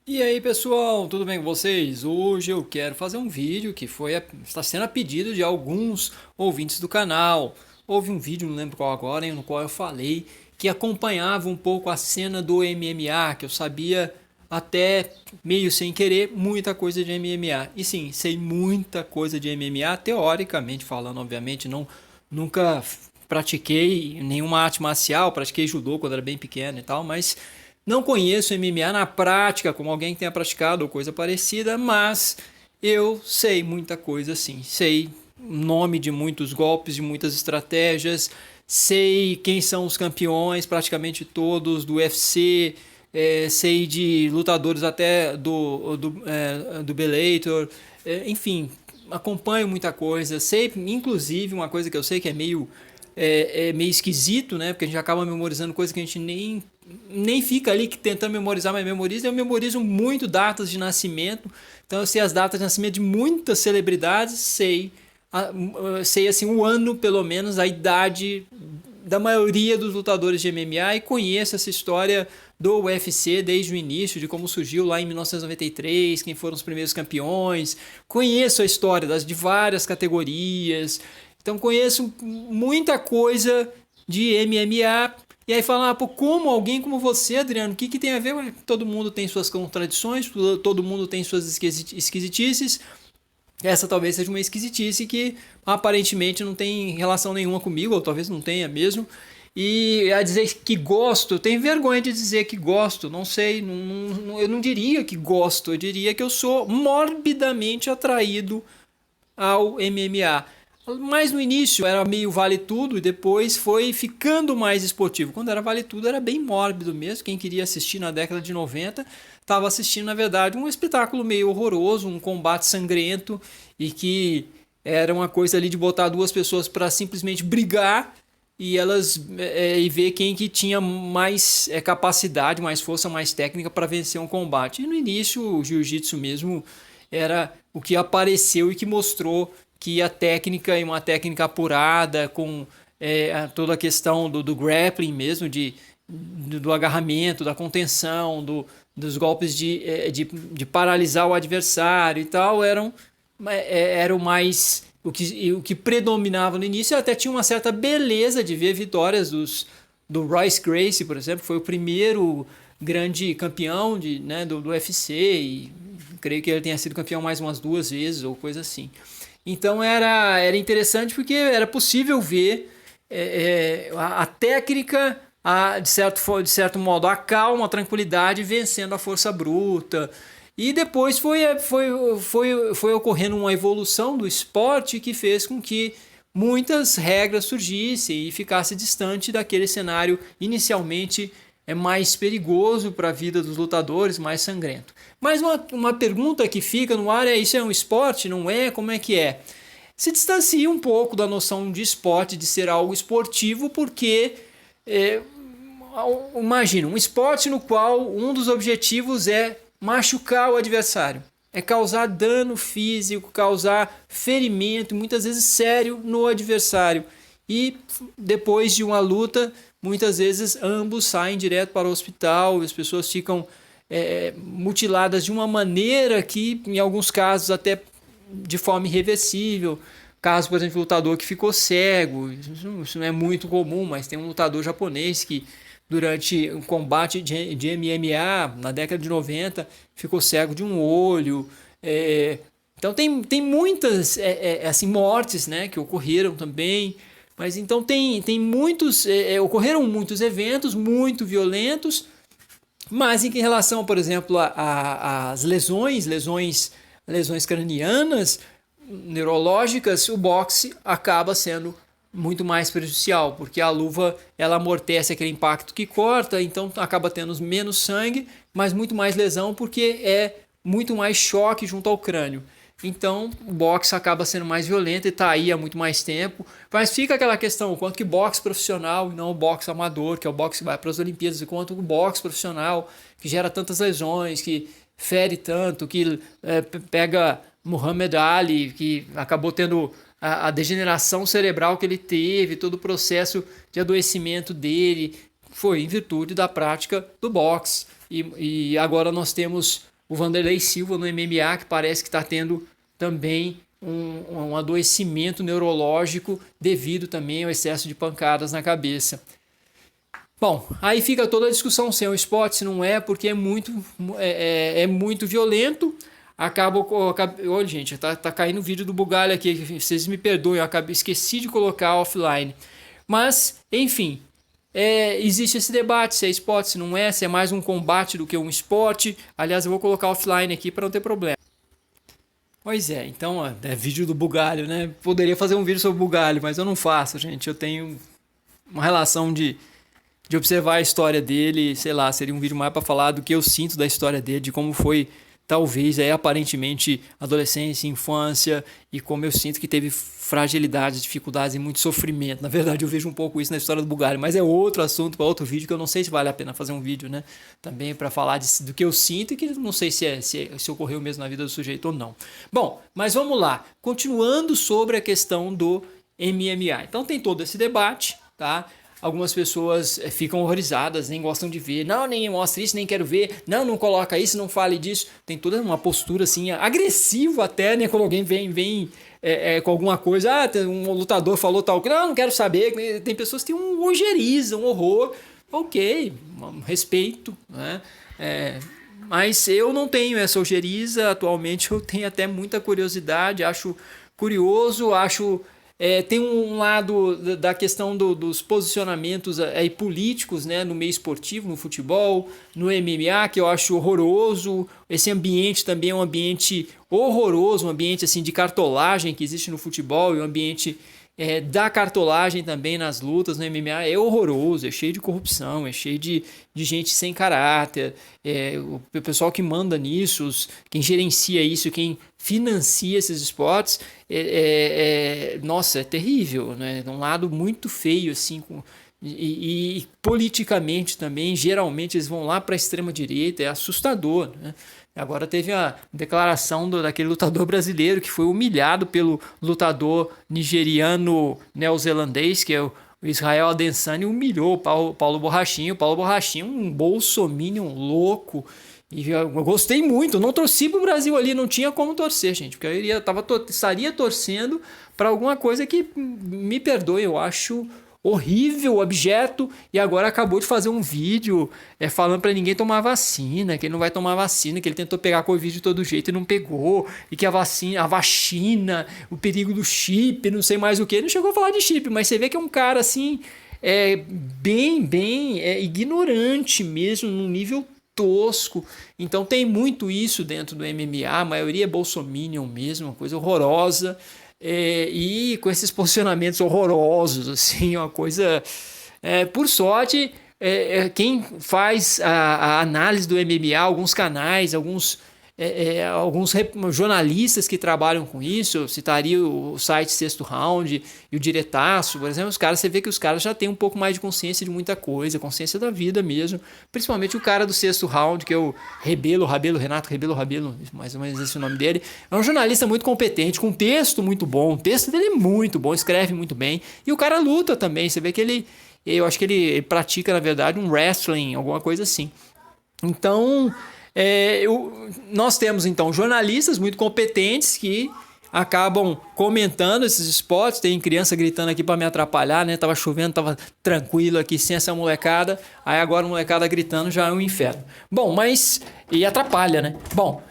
E aí pessoal, tudo bem com vocês? Hoje eu quero fazer um vídeo que está sendo a pedido de alguns ouvintes do canal. Houve um vídeo, não lembro qual agora, no qual eu falei que acompanhava um pouco a cena do MMA, que eu sabia até meio sem querer muita coisa de MMA. E sim, sei muita coisa de MMA, teoricamente falando, obviamente, nunca pratiquei nenhuma arte marcial, pratiquei judô quando era bem pequeno e tal, mas não conheço MMA na prática, como alguém que tenha praticado ou coisa parecida, mas eu sei muita coisa sim. Sei o nome de muitos golpes, de muitas estratégias, sei quem são os campeões, praticamente todos do UFC, sei de lutadores até do Bellator, enfim, acompanho muita coisa. Sei, inclusive, uma coisa que eu sei que é meio esquisito, né? Porque a gente acaba memorizando coisa que a gente nem fica ali que tentando memorizar, mas memoriza. Eu memorizo muito datas de nascimento. Então eu sei as datas de nascimento de muitas celebridades, sei assim o ano pelo menos, a idade da maioria dos lutadores de MMA e conheço essa história do UFC desde o início, de como surgiu lá em 1993, quem foram os primeiros campeões. Conheço a história de várias categorias. Então conheço muita coisa de MMA. E aí falar, pô, como alguém como você, Adriano, o que tem a ver? Ué, todo mundo tem suas contradições, todo mundo tem suas esquisitices. Essa talvez seja uma esquisitice que aparentemente não tem relação nenhuma comigo, ou talvez não tenha mesmo. E a dizer que gosto, eu tenho vergonha de dizer que gosto, não sei, eu não diria que gosto, eu diria que eu sou morbidamente atraído ao MMA. Mas no início era meio vale tudo e depois foi ficando mais esportivo. Quando era vale tudo era bem mórbido mesmo. Quem queria assistir na década de 90 estava assistindo, na verdade, um espetáculo meio horroroso, um combate sangrento e que era uma coisa ali de botar duas pessoas para simplesmente brigar e elas e ver quem que tinha mais capacidade, mais força, mais técnica para vencer um combate. E no início o jiu-jitsu mesmo era o que apareceu e que mostrou que a técnica e uma técnica apurada com toda a questão do grappling mesmo, do agarramento, da contenção, dos golpes de paralisar o adversário e tal, eram mais o que predominava no início. Até tinha uma certa beleza de ver vitórias do Royce Gracie, por exemplo, foi o primeiro grande campeão do UFC e creio que ele tenha sido campeão mais umas duas vezes ou coisa assim. Então era interessante porque era possível ver a técnica, de certo modo, a calma, a tranquilidade vencendo a força bruta. E depois foi ocorrendo uma evolução do esporte que fez com que muitas regras surgissem e ficasse distante daquele cenário inicialmente mais perigoso para a vida dos lutadores, mais sangrento. Mas uma pergunta que fica no ar é: isso é um esporte? Não é? Como é que é? Se distancia um pouco da noção de esporte, de ser algo esportivo, porque é, imagina um esporte no qual um dos objetivos é machucar o adversário, é causar dano físico, causar ferimento, muitas vezes sério, no adversário. E depois de uma luta, muitas vezes ambos saem direto para o hospital, as pessoas ficam mutiladas de uma maneira que, em alguns casos, até de forma irreversível. Caso, por exemplo, um lutador que ficou cego, isso não é muito comum, mas tem um lutador japonês que, durante um combate de MMA, na década de 90, ficou cego de um olho. Então tem muitas assim, mortes, né, que ocorreram também. Mas então tem muitos. Ocorreram muitos eventos muito violentos, mas em relação, por exemplo, às lesões cranianas, neurológicas, o boxe acaba sendo muito mais prejudicial, porque a luva ela amortece aquele impacto que corta, então acaba tendo menos sangue, mas muito mais lesão, porque é muito mais choque junto ao crânio. Então o boxe acaba sendo mais violento e está aí há muito mais tempo. Mas fica aquela questão: o quanto que boxe profissional e não o boxe amador, que é o boxe que vai para as Olimpíadas, e quanto o boxe profissional, que gera tantas lesões, que fere tanto, que pega Muhammad Ali, que acabou tendo a degeneração cerebral que ele teve, todo o processo de adoecimento dele, foi em virtude da prática do boxe. e agora nós temos o Vanderlei Silva no MMA, que parece que está tendo também um adoecimento neurológico devido também ao excesso de pancadas na cabeça. Bom, aí fica toda a discussão se é um esporte, se não é, porque é muito violento. Olha, gente, tá caindo o vídeo do Bugalho aqui, vocês me perdoem, esqueci de colocar offline. Mas, enfim, existe esse debate se é esporte, se não é, se é mais um combate do que um esporte. Aliás, eu vou colocar offline aqui para não ter problema. Pois é, então é vídeo do Bugalho, né? Poderia fazer um vídeo sobre o Bugalho, mas eu não faço, gente. Eu tenho uma relação de observar a história dele, sei lá, seria um vídeo mais para falar do que eu sinto da história dele, de como foi, talvez, aparentemente, adolescência, infância, e como eu sinto que teve fragilidades, dificuldades e muito sofrimento. Na verdade, eu vejo um pouco isso na história do Bugalho, mas é outro assunto para outro vídeo, que eu não sei se vale a pena fazer um vídeo, né? Também para falar do que eu sinto e que não sei se ocorreu mesmo na vida do sujeito ou não. Bom, mas vamos lá. Continuando sobre a questão do MMA. Então tem todo esse debate, tá? Algumas pessoas ficam horrorizadas, nem gostam de ver. Não, nem mostra isso, nem quero ver. Não, não coloca isso, não fale disso. Tem toda uma postura assim, agressiva até, né? Quando alguém vem com alguma coisa. Um lutador falou tal coisa. Não quero saber. Tem pessoas que têm um ojeriza, um horror. Ok, respeito, né? Mas eu não tenho essa ojeriza. Atualmente eu tenho até muita curiosidade. Acho curioso, tem um lado da questão dos posicionamentos políticos, né, no meio esportivo, no futebol, no MMA, que eu acho horroroso. Esse ambiente também é um ambiente horroroso, um ambiente assim, de cartolagem que existe no futebol, e um ambiente da cartolagem também nas lutas no MMA é horroroso, é cheio de corrupção, é cheio de gente sem caráter. O pessoal que manda nisso, quem gerencia isso, quem financia esses esportes, nossa, é terrível, né? É um lado muito feio, assim, e politicamente também, geralmente eles vão lá para a extrema direita, é assustador, né? Agora teve a declaração daquele lutador brasileiro que foi humilhado pelo lutador nigeriano neozelandês, que é o Israel Adesanya, humilhou o Paulo Borrachinho. O Paulo Borrachinho, um bolsominion louco. E eu gostei muito, eu não torci pro Brasil ali, não tinha como torcer, gente, porque eu estaria torcendo para alguma coisa que, me perdoe, eu acho horrível, abjeto, e agora acabou de fazer um vídeo falando para ninguém tomar vacina, que ele não vai tomar vacina, que ele tentou pegar Covid de todo jeito e não pegou, e que a vacina, o perigo do chip, não sei mais o que. Ele não chegou a falar de chip, mas você vê que é um cara assim, bem ignorante mesmo, num nível tosco. Então tem muito isso dentro do MMA, a maioria é bolsominion mesmo, uma coisa horrorosa. E com esses posicionamentos horrorosos, assim, uma coisa... por sorte, quem faz a análise do MMA, alguns canais, alguns jornalistas que trabalham com isso, eu citaria o site Sexto Round e o Diretaço, por exemplo, você vê que os caras já têm um pouco mais de consciência de muita coisa, consciência da vida mesmo, principalmente o cara do Sexto Round, que é o Renato Rebelo, mais ou menos esse é o nome dele, é um jornalista muito competente, com um texto muito bom, o texto dele é muito bom, escreve muito bem, e o cara luta também, você vê que eu acho que ele pratica, na verdade, um wrestling, alguma coisa assim. Então... nós temos então jornalistas muito competentes que acabam comentando esses esportes. Tem criança gritando aqui para me atrapalhar, né? Tava chovendo, tava tranquilo aqui sem essa molecada. Aí agora a molecada gritando já é um inferno. Bom, e atrapalha, né? Bom,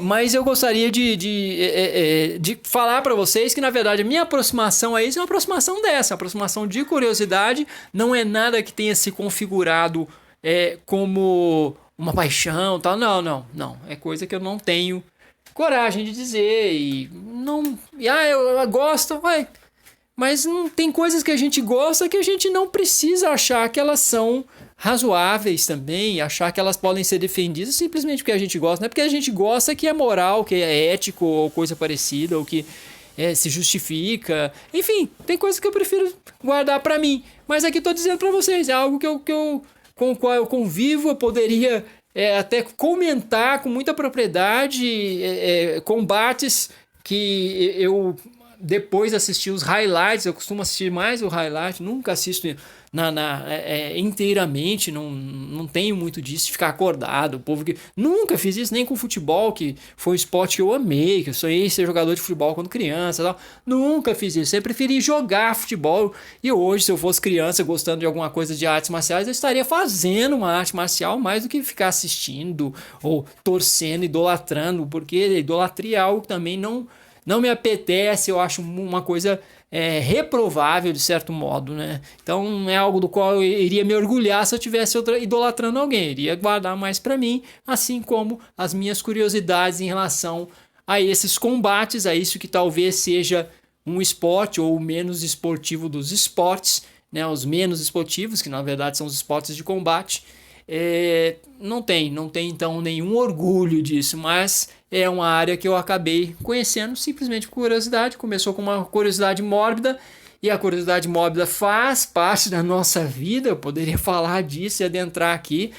mas eu gostaria de falar para vocês que, na verdade, a minha aproximação a isso é uma aproximação dessa, uma aproximação de curiosidade. Não é nada que tenha se configurado como uma paixão, tal. Não. É coisa que eu não tenho coragem de dizer. Eu gosto, mas não tem coisas que a gente gosta que a gente não precisa achar que elas são razoáveis também, achar que elas podem ser defendidas simplesmente porque a gente gosta. Não é porque a gente gosta que é moral, que é ético ou coisa parecida, ou que se justifica. Enfim, tem coisas que eu prefiro guardar pra mim. Mas aqui tô dizendo pra vocês, é algo com o qual eu convivo, eu poderia até comentar com muita propriedade combates que eu depois assisti os highlights. Eu costumo assistir mais o highlight, nunca assisto inteiramente, não tenho muito disso de ficar acordado. O povo que nunca fiz isso nem com futebol, que foi um esporte que eu amei, que eu sonhei ser jogador de futebol quando criança, tal. Nunca fiz isso. Eu preferi jogar futebol. E hoje, se eu fosse criança gostando de alguma coisa de artes marciais, eu estaria fazendo uma arte marcial mais do que ficar assistindo ou torcendo, idolatrando, porque idolatria é algo que também não me apetece. Eu acho uma coisa reprovável de certo modo, né? Então é algo do qual eu iria me orgulhar se eu estivesse idolatrando alguém. Eu iria guardar mais para mim, assim como as minhas curiosidades em relação a esses combates, a isso que talvez seja um esporte ou o menos esportivo dos esportes, né? Os menos esportivos, que na verdade são os esportes de combate. Não tem então nenhum orgulho disso, mas é uma área que eu acabei conhecendo simplesmente por curiosidade. Começou com uma curiosidade mórbida e a curiosidade mórbida faz parte da nossa vida. Eu poderia falar disso e adentrar aqui.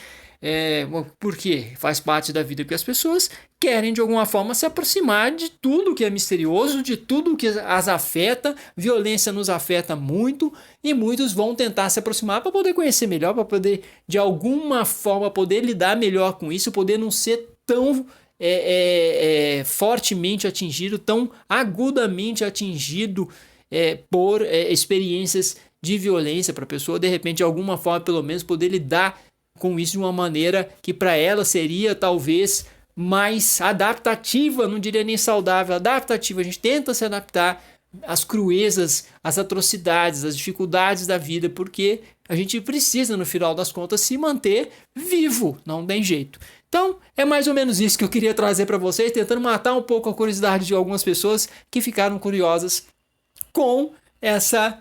Por quê? Faz parte da vida, que as pessoas querem de alguma forma se aproximar de tudo que é misterioso, de tudo que as afeta. Violência nos afeta muito e muitos vão tentar se aproximar para poder conhecer melhor, para poder de alguma forma poder lidar melhor com isso, poder não ser tão fortemente atingido, tão agudamente atingido por experiências de violência, para a pessoa de repente de alguma forma pelo menos poder lidar com isso de uma maneira que para ela seria talvez mais adaptativa, não diria nem saudável, adaptativa. A gente tenta se adaptar às cruezas, às atrocidades, às dificuldades da vida, porque a gente precisa, no final das contas, se manter vivo, não tem jeito. Então, é mais ou menos isso que eu queria trazer para vocês, tentando matar um pouco a curiosidade de algumas pessoas que ficaram curiosas com essa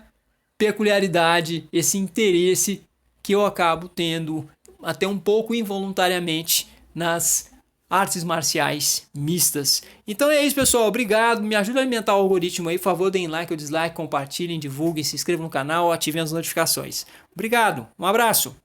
peculiaridade, esse interesse que eu acabo tendo até um pouco involuntariamente nas artes marciais mistas. Então é isso, pessoal. Obrigado. Me ajuda a alimentar o algoritmo aí. Por favor, deem like ou dislike, compartilhem, divulguem, se inscrevam no canal, ativem as notificações. Obrigado. Um abraço.